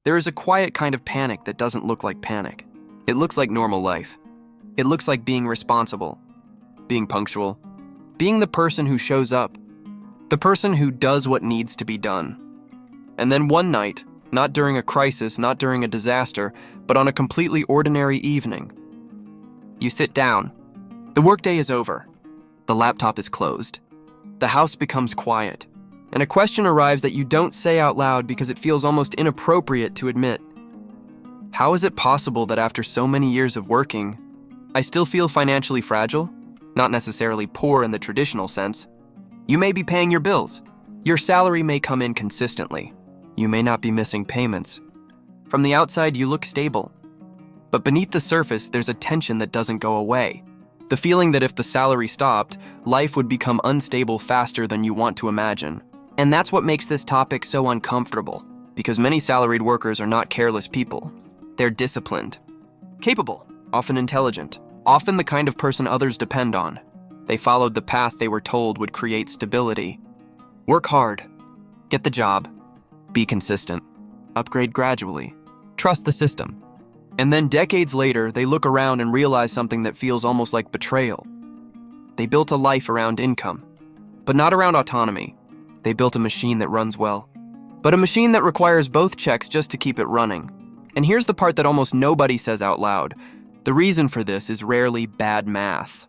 There is a quiet kind of panic that doesn't look like panic. It looks like normal life. It looks like being responsible, being punctual, being the person who shows up, the person who does what needs to be done. And then one night, not during a crisis, not during a disaster, but on a completely ordinary evening, you sit down. The workday is over. The laptop is closed. The house becomes quiet. And a question arrives that you don't say out loud because it feels almost inappropriate to admit. How is it possible that after so many years of working, I still feel financially fragile? Not necessarily poor in the traditional sense. You may be paying your bills. Your salary may come in consistently. You may not be missing payments. From the outside, you look stable. But beneath the surface, there's a tension that doesn't go away. The feeling that if the salary stopped, life would become unstable faster than you want to imagine. And that's what makes this topic so uncomfortable, because many salaried workers are not careless people. They're disciplined, capable, often intelligent, often the kind of person others depend on. They followed the path they were told would create stability. Work hard, get the job, be consistent, upgrade gradually, trust the system. And then decades later, they look around and realize something that feels almost like betrayal. They built a life around income, but not around autonomy. They built a machine that runs well, but a machine that requires both checks just to keep it running. And here's the part that almost nobody says out loud. The reason for this is rarely bad math.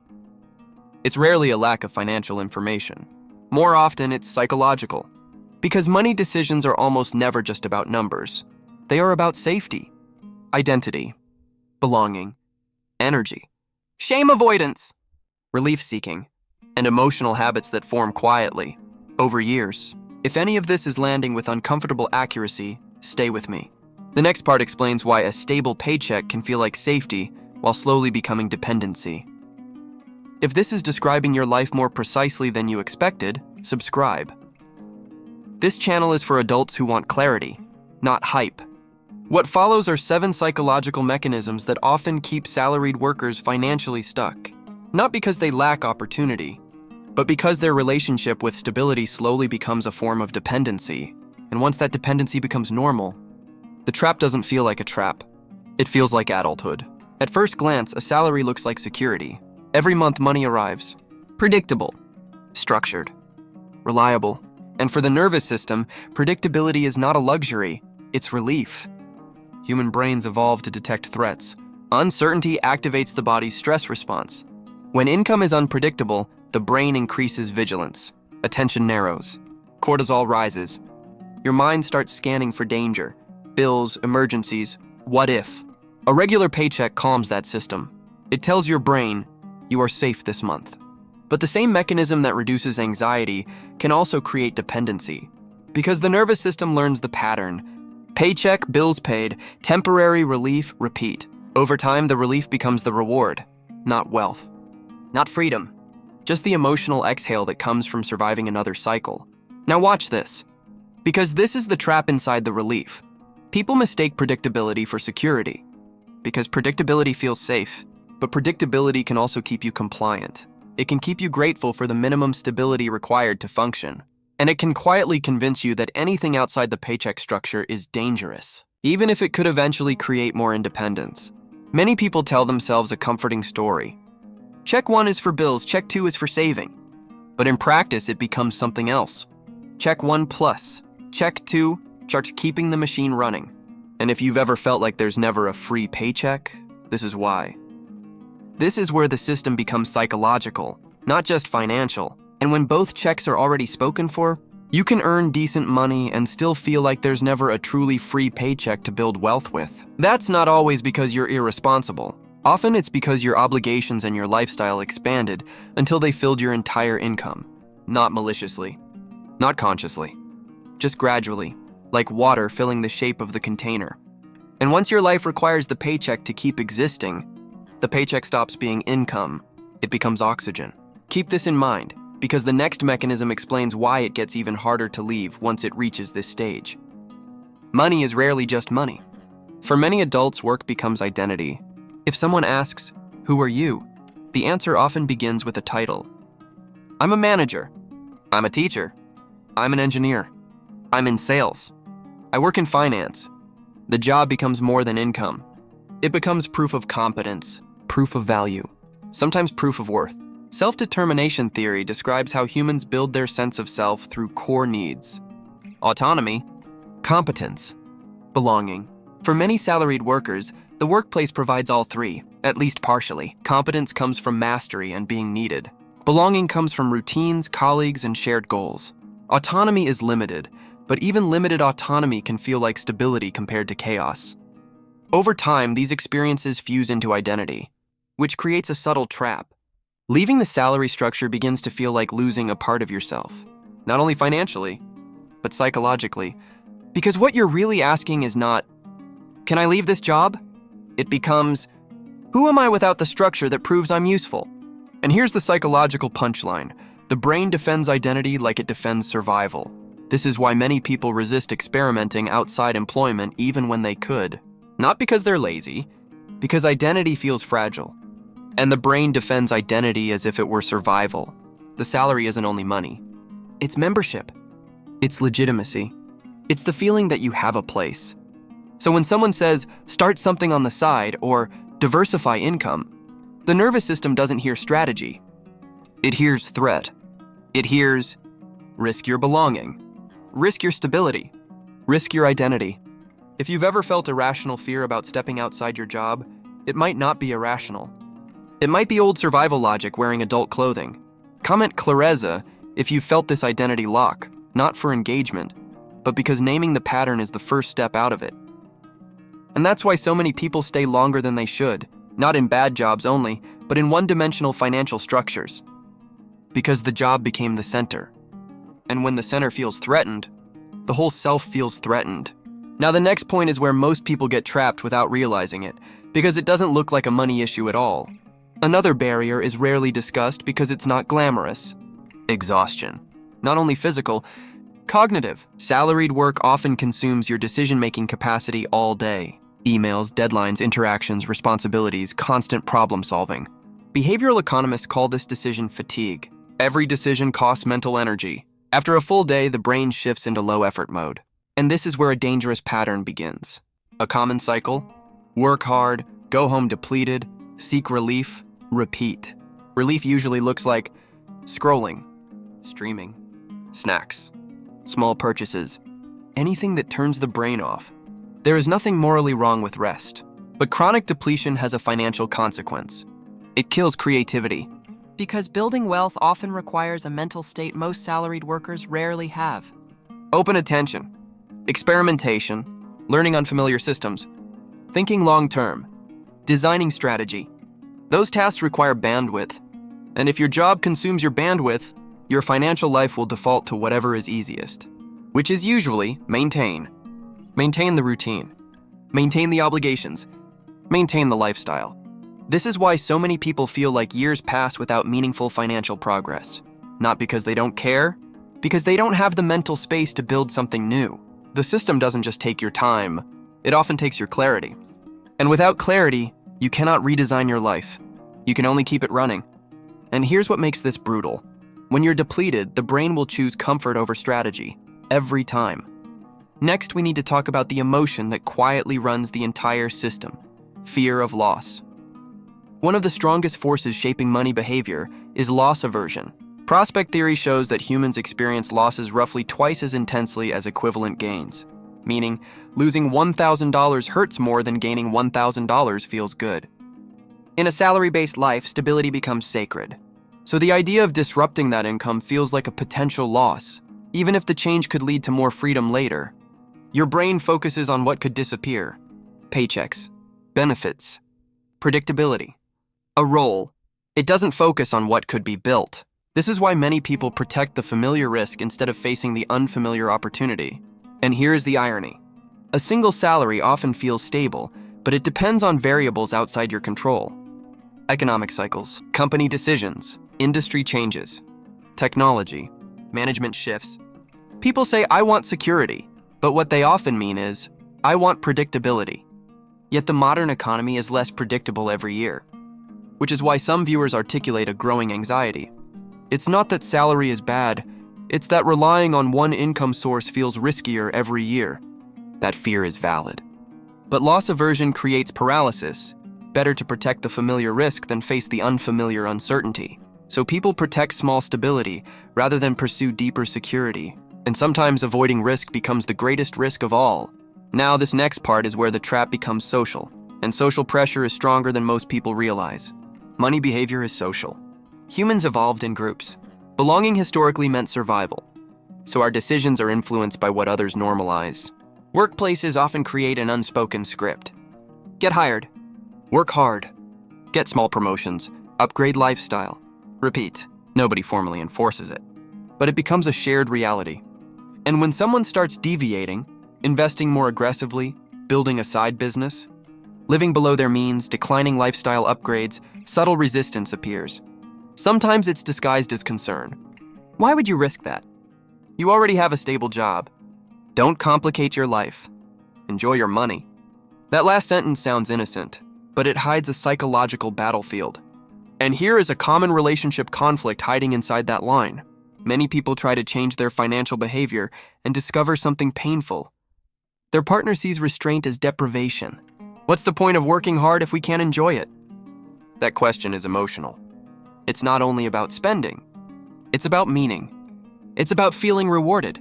It's rarely a lack of financial information. More often, it's psychological. Because money decisions are almost never just about numbers. They are about safety, identity, belonging, energy, shame avoidance, relief seeking, and emotional habits that form quietly over years. If any of this is landing with uncomfortable accuracy, stay with me. The next part explains why a stable paycheck can feel like safety while slowly becoming dependency. If this is describing your life more precisely than you expected, subscribe. This channel is for adults who want clarity, not hype. What follows are 7 psychological mechanisms that often keep salaried workers financially stuck. Not because they lack opportunity, but because their relationship with stability slowly becomes a form of dependency. And once that dependency becomes normal, the trap doesn't feel like a trap. It feels like adulthood. At first glance, a salary looks like security. Every month money arrives. Predictable, structured, reliable. And for the nervous system, predictability is not a luxury, it's relief. Human brains evolved to detect threats. Uncertainty activates the body's stress response. When income is unpredictable, the brain increases vigilance. Attention narrows. Cortisol rises. Your mind starts scanning for danger, bills, emergencies, what if? A regular paycheck calms that system. It tells your brain, you are safe this month. But the same mechanism that reduces anxiety can also create dependency, because the nervous system learns the pattern. Paycheck, bills paid, temporary relief, repeat. Over time, the relief becomes the reward, not wealth, not freedom, just the emotional exhale that comes from surviving another cycle. Now watch this, because this is the trap inside the relief. People mistake predictability for security, because predictability feels safe, but predictability can also keep you compliant. It can keep you grateful for the minimum stability required to function. And it can quietly convince you that anything outside the paycheck structure is dangerous, even if it could eventually create more independence. Many people tell themselves a comforting story. Check 1 is for bills, check 2 is for saving. But in practice, it becomes something else. Check 1 plus, check 2 starts keeping the machine running. And if you've ever felt like there's never a free paycheck, this is why. This is where the system becomes psychological, not just financial. And when both checks are already spoken for, you can earn decent money and still feel like there's never a truly free paycheck to build wealth with. That's not always because you're irresponsible. Often it's because your obligations and your lifestyle expanded until they filled your entire income. Not maliciously, not consciously, just gradually, like water filling the shape of the container. And once your life requires the paycheck to keep existing, the paycheck stops being income, it becomes oxygen. Keep this in mind, because the next mechanism explains why it gets even harder to leave once it reaches this stage. Money is rarely just money. For many adults, work becomes identity. If someone asks, "Who are you?" the answer often begins with a title. I'm a manager. I'm a teacher. I'm an engineer. I'm in sales. I work in finance. The job becomes more than income. It becomes proof of competence, proof of value, sometimes proof of worth. Self-determination theory describes how humans build their sense of self through core needs: autonomy, competence, belonging. For many salaried workers, the workplace provides all three, at least partially. Competence comes from mastery and being needed. Belonging comes from routines, colleagues, and shared goals. Autonomy is limited, but even limited autonomy can feel like stability compared to chaos. Over time, these experiences fuse into identity, which creates a subtle trap. Leaving the salary structure begins to feel like losing a part of yourself, not only financially, but psychologically. Because what you're really asking is not, can I leave this job? It becomes, who am I without the structure that proves I'm useful? And here's the psychological punchline. The brain defends identity like it defends survival. This is why many people resist experimenting outside employment even when they could. Not because they're lazy, because identity feels fragile. And the brain defends identity as if it were survival. The salary isn't only money. It's membership. It's legitimacy. It's the feeling that you have a place. So when someone says, start something on the side or diversify income, the nervous system doesn't hear strategy. It hears threat. It hears risk your belonging, risk your stability, risk your identity. If you've ever felt irrational fear about stepping outside your job, it might not be irrational. It might be old survival logic wearing adult clothing. Comment clareza if you've felt this identity lock, not for engagement, but because naming the pattern is the first step out of it. And that's why so many people stay longer than they should, not in bad jobs only, but in one-dimensional financial structures. Because the job became the center. And when the center feels threatened, the whole self feels threatened. Now the next point is where most people get trapped without realizing it, because it doesn't look like a money issue at all. Another barrier is rarely discussed because it's not glamorous. Exhaustion. Not only physical, cognitive. Salaried work often consumes your decision-making capacity all day. Emails, deadlines, interactions, responsibilities, constant problem solving. Behavioral economists call this decision fatigue. Every decision costs mental energy. After a full day, the brain shifts into low-effort mode. And this is where a dangerous pattern begins. A common cycle: work hard, go home depleted, seek relief, repeat. Relief usually looks like scrolling, streaming, snacks, small purchases, anything that turns the brain off. There is nothing morally wrong with rest, but chronic depletion has a financial consequence. It kills creativity. Because building wealth often requires a mental state most salaried workers rarely have. Open attention, experimentation, learning unfamiliar systems, thinking long-term, designing strategy. Those tasks require bandwidth. And if your job consumes your bandwidth, your financial life will default to whatever is easiest, which is usually maintain. Maintain the routine. Maintain the obligations. Maintain the lifestyle. This is why so many people feel like years pass without meaningful financial progress. Not because they don't care, because they don't have the mental space to build something new. The system doesn't just take your time, it often takes your clarity. And without clarity, you cannot redesign your life. You can only keep it running. And here's what makes this brutal. When you're depleted, the brain will choose comfort over strategy, every time. Next, we need to talk about the emotion that quietly runs the entire system: fear of loss. One of the strongest forces shaping money behavior is loss aversion. Prospect theory shows that humans experience losses roughly twice as intensely as equivalent gains, meaning losing $1,000 hurts more than gaining $1,000 feels good. In a salary-based life, stability becomes sacred. So the idea of disrupting that income feels like a potential loss, even if the change could lead to more freedom later. Your brain focuses on what could disappear: paychecks, benefits, predictability, a role. It doesn't focus on what could be built. This is why many people protect the familiar risk instead of facing the unfamiliar opportunity. And here is the irony. A single salary often feels stable, but it depends on variables outside your control. Economic cycles, company decisions, industry changes, technology, management shifts. People say, I want security, but what they often mean is, I want predictability. Yet the modern economy is less predictable every year, which is why some viewers articulate a growing anxiety. It's not that salary is bad, it's that relying on one income source feels riskier every year. That fear is valid. But loss aversion creates paralysis. Better to protect the familiar risk than face the unfamiliar uncertainty. So people protect small stability rather than pursue deeper security. And sometimes avoiding risk becomes the greatest risk of all. Now, this next part is where the trap becomes social. And social pressure is stronger than most people realize. Money behavior is social. Humans evolved in groups. Belonging historically meant survival. So our decisions are influenced by what others normalize. Workplaces often create an unspoken script. Get hired. Work hard. Get small promotions. Upgrade lifestyle. Repeat. Nobody formally enforces it. But it becomes a shared reality. And when someone starts deviating, investing more aggressively, building a side business, living below their means, declining lifestyle upgrades, subtle resistance appears. Sometimes it's disguised as concern. Why would you risk that? You already have a stable job. Don't complicate your life. Enjoy your money. That last sentence sounds innocent, but it hides a psychological battlefield. And here is a common relationship conflict hiding inside that line. Many people try to change their financial behavior and discover something painful. Their partner sees restraint as deprivation. What's the point of working hard if we can't enjoy it? That question is emotional. It's not only about spending. It's about meaning. It's about feeling rewarded.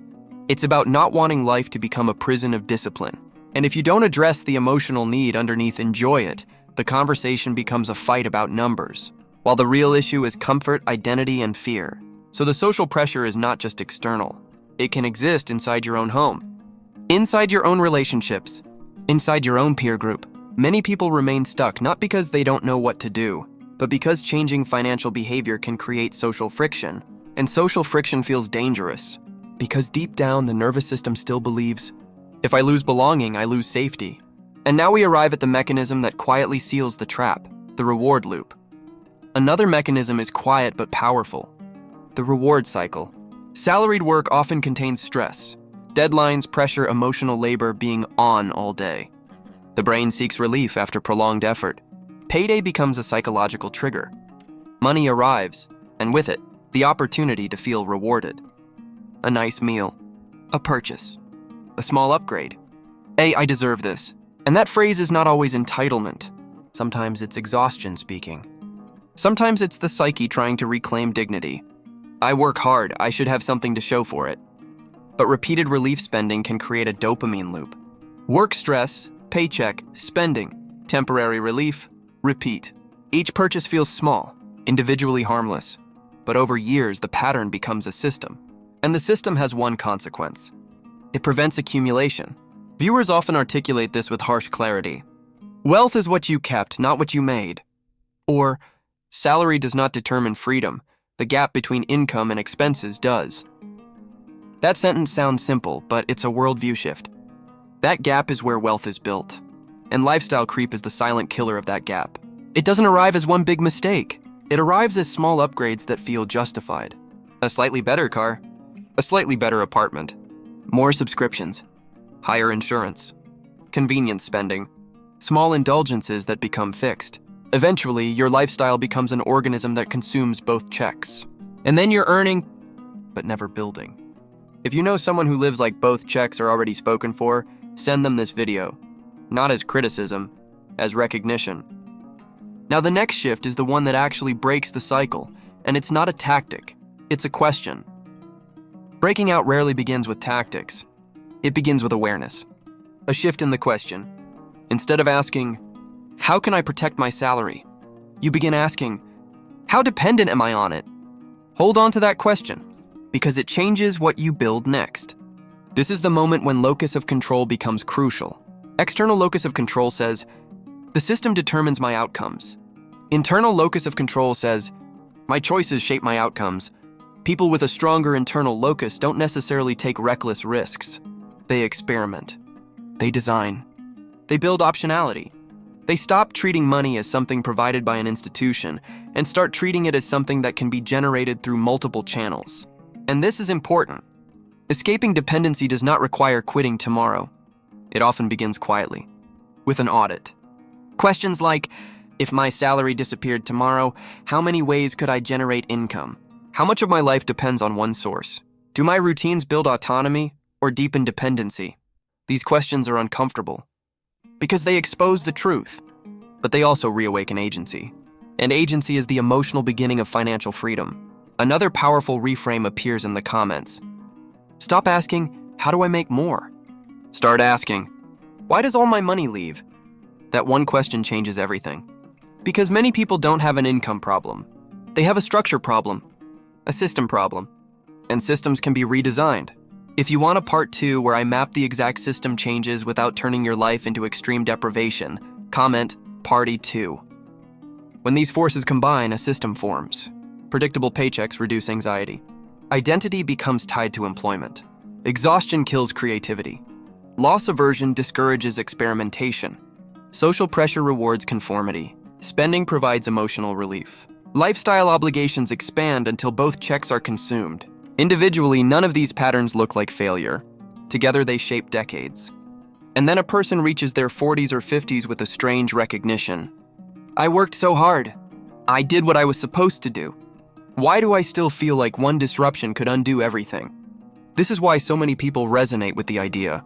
It's about not wanting life to become a prison of discipline. And if you don't address the emotional need underneath enjoy it, the conversation becomes a fight about numbers, while the real issue is comfort, identity, and fear. So the social pressure is not just external. It can exist inside your own home, inside your own relationships, inside your own peer group. Many people remain stuck not because they don't know what to do, but because changing financial behavior can create social friction. And social friction feels dangerous, because deep down the nervous system still believes, if I lose belonging, I lose safety. And now we arrive at the mechanism that quietly seals the trap, the reward loop. Another mechanism is quiet but powerful, the reward cycle. Salaried work often contains stress, deadlines, pressure, emotional labor, being on all day. The brain seeks relief after prolonged effort. Payday becomes a psychological trigger. Money arrives, and with it, the opportunity to feel rewarded. A nice meal, a purchase, a small upgrade. Hey, I deserve this. And that phrase is not always entitlement. Sometimes it's exhaustion speaking. Sometimes it's the psyche trying to reclaim dignity. I work hard, I should have something to show for it. But repeated relief spending can create a dopamine loop. Work stress, paycheck, spending, temporary relief, repeat. Each purchase feels small, individually harmless. But over years, the pattern becomes a system. And the system has one consequence. It prevents accumulation. Viewers often articulate this with harsh clarity. Wealth is what you kept, not what you made. Or, salary does not determine freedom. The gap between income and expenses does. That sentence sounds simple, but it's a worldview shift. That gap is where wealth is built. And lifestyle creep is the silent killer of that gap. It doesn't arrive as one big mistake. It arrives as small upgrades that feel justified. A slightly better car, a slightly better apartment, more subscriptions, higher insurance, convenience spending, small indulgences that become fixed. Eventually, your lifestyle becomes an organism that consumes both checks. And then you're earning, but never building. If you know someone who lives like both checks are already spoken for, send them this video. Not as criticism, as recognition. Now the next shift is the one that actually breaks the cycle, and it's not a tactic, it's a question. Breaking out rarely begins with tactics. It begins with awareness. A shift in the question. Instead of asking, how can I protect my salary? You begin asking, how dependent am I on it? Hold on to that question, because it changes what you build next. This is the moment when locus of control becomes crucial. External locus of control says, the system determines my outcomes. Internal locus of control says, my choices shape my outcomes. People with a stronger internal locus don't necessarily take reckless risks. They experiment. They design. They build optionality. They stop treating money as something provided by an institution and start treating it as something that can be generated through multiple channels. And this is important. Escaping dependency does not require quitting tomorrow. It often begins quietly, with an audit. Questions like, if my salary disappeared tomorrow, how many ways could I generate income? How much of my life depends on one source? Do my routines build autonomy or deepen dependency? These questions are uncomfortable, because they expose the truth, but they also reawaken agency. And agency is the emotional beginning of financial freedom. Another powerful reframe appears in the comments. Stop asking, how do I make more? Start asking, why does all my money leave? That one question changes everything. Because many people don't have an income problem. They have a structure problem, a system problem, and systems can be redesigned. If you want a part 2 where I map the exact system changes without turning your life into extreme deprivation, comment Party 2. When these forces combine, a system forms. Predictable paychecks reduce anxiety. Identity becomes tied to employment. Exhaustion kills creativity. Loss aversion discourages experimentation. Social pressure rewards conformity. Spending provides emotional relief. Lifestyle obligations expand until both checks are consumed. Individually, none of these patterns look like failure. Together, they shape decades. And then a person reaches their 40s or 50s with a strange recognition. I worked so hard. I did what I was supposed to do. Why do I still feel like one disruption could undo everything? This is why so many people resonate with the idea.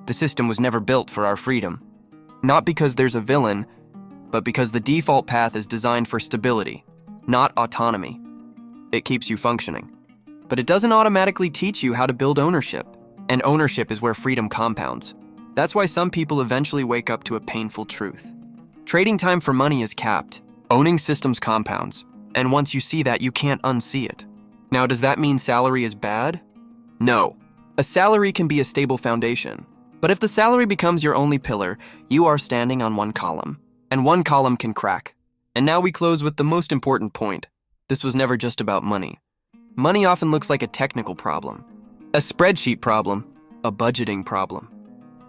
The system was never built for our freedom. Not because there's a villain, but because the default path is designed for stability, not autonomy. It keeps you functioning. But it doesn't automatically teach you how to build ownership. And ownership is where freedom compounds. That's why some people eventually wake up to a painful truth. Trading time for money is capped. Owning systems compounds. And once you see that, you can't unsee it. Now, does that mean salary is bad? No. A salary can be a stable foundation. But if the salary becomes your only pillar, you are standing on one column. And one column can crack. And now we close with the most important point. This was never just about money. Money often looks like a technical problem, a spreadsheet problem, a budgeting problem.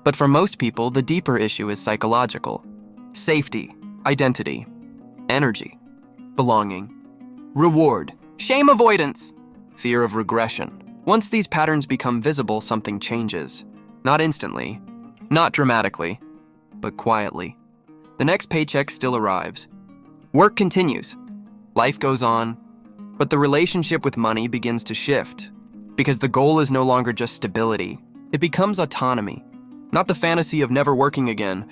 But for most people, the deeper issue is psychological. Safety, identity, energy, belonging, reward, shame avoidance, fear of regression. Once these patterns become visible, something changes. Not instantly, not dramatically, but quietly. The next paycheck still arrives. Work continues. Life goes on. But the relationship with money begins to shift, because the goal is no longer just stability. It becomes autonomy, not the fantasy of never working again,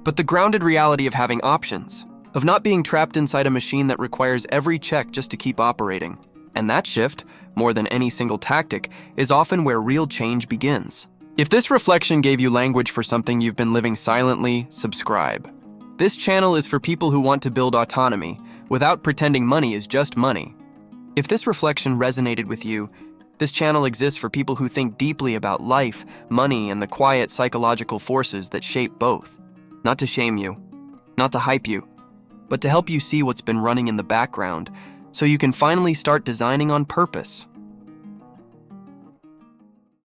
but the grounded reality of having options, of not being trapped inside a machine that requires every check just to keep operating. And that shift, more than any single tactic, is often where real change begins. If this reflection gave you language for something you've been living silently, subscribe. This channel is for people who want to build autonomy without pretending money is just money. If this reflection resonated with you, this channel exists for people who think deeply about life, money, and the quiet psychological forces that shape both. Not to shame you, not to hype you, but to help you see what's been running in the background so you can finally start designing on purpose.